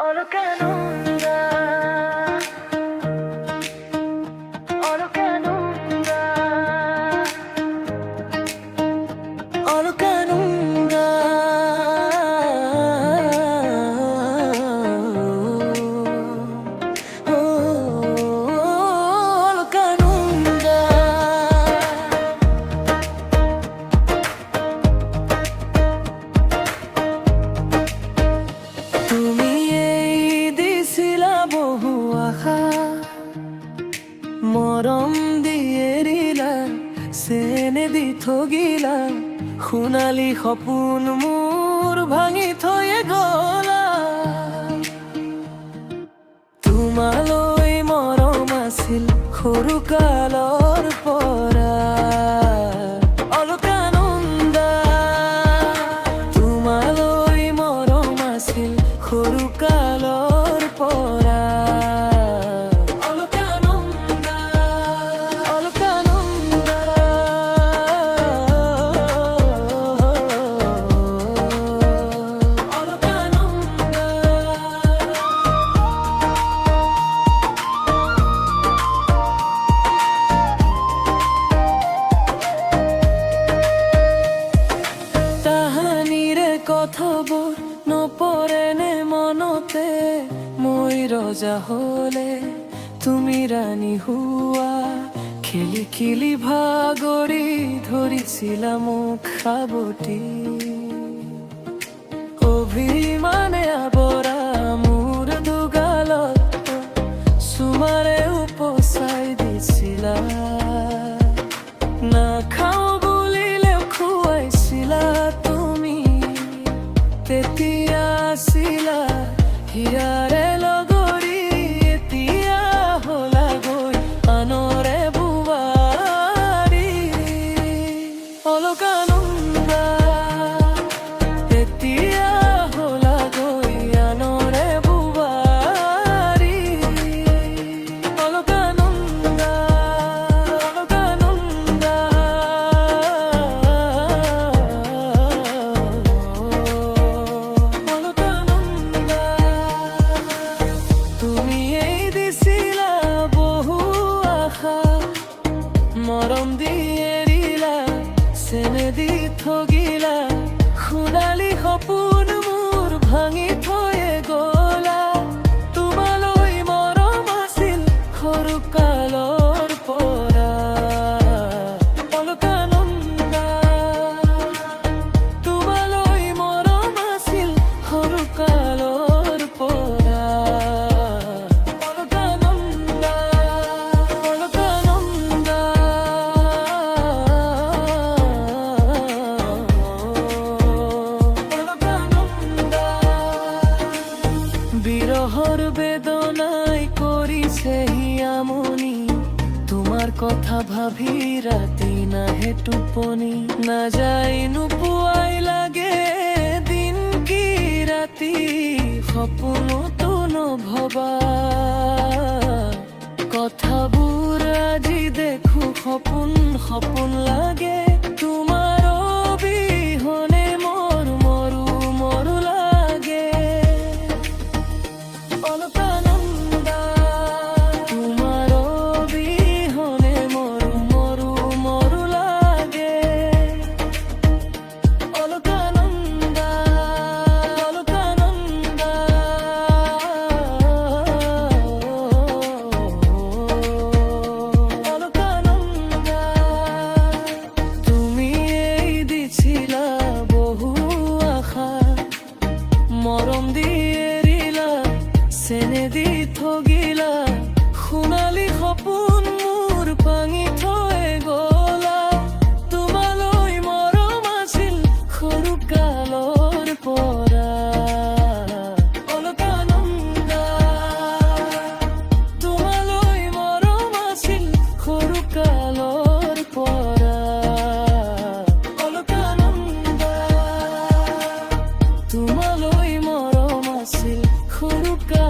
Olokanunda, Olokanunda, Olokanunda. তুমি এই দিছিলা বহু আশা, মৰম দি এৰিলা, চেনে দি ঠগিলা, সোণালী সপোন মোৰ ভাঙি থৈ গলা। তোমালৈ মৰম আছিল সৰু কালৰ পৰা, অলকানন্দা। তোমালৈ মৰম আছিল সৰু কালৰ পৰা, অলকানন্দা, অলকানন্দা। অলকানন্দা। তাহানিৰে কথাবোৰ নপৰেনে মনতে, মই ৰজা হলে তুমি ৰাণী হোৱা। খেলি খেলি ভাগৰি ধৰিছিলা মোক সাৱটি, অভিমানে আৱৰা মোৰ দুগালত চুমাৰে উপচাই দিছিলা। নাখাও বুলিলেও খুৱাইছিলা তুমি, তেতিয়া আছিলা হিয়াৰে লগৰী। এতিয়া হলাগৈ আনৰে বোৱাৰী, অলকানন্দা। এতিয়া হলাগৈ আনৰে বোৱাৰী, অলকানন্দা, অলকানন্দা। অলকানন্দা। তুমি এই দিছিলা বহু আশা, মৰম দি এৰিলা, চেনে দি ঠগিলা, সোণালী সপোন মোৰ ভাঙি থৈ গলা। তোমালৈ মৰম আছিল সৰু কালৰ পৰা, অলকানন্দা। তোমালৈ মৰম আছিল সৰু কালৰ পৰা, অলকানন্দা, অলকানন্দা। অলকানন্দা। বিৰহৰ বেদনাই কৰিছে হিয়ামনি, তোমাৰ কথা ভাবি ৰাতি নাহে টোপনি। নাযায় নোপোৱাই লাগে দিন কি ৰাতি, সপোনতো নভবা কথাবোৰ আজি দেখো সপোন সপোন লাগে। তোমাৰ অবিহনে মোৰ মৰো মৰো লাগে, অলকানন্দা। তোমাৰ অবিহনে মোৰ মৰো মৰো লাগে, অলকানন্দা, অলকানন্দা। অলকানন্দা। তুমি এই দিছিলা বহু আশা, মৰম দি এৰিলা, চেনে দি ঠগিলা, সোণালী সপোন মোৰ ভাঙি থৈ গলা। তোমালৈ মৰম আছিল সৰু কালৰ পৰা, অলকানন্দা। তোমালৈ মৰম আছিল সৰু কালৰ পৰা, অলকানন্দা। তোমালৈ মৰম আছিল সৰু কালৰ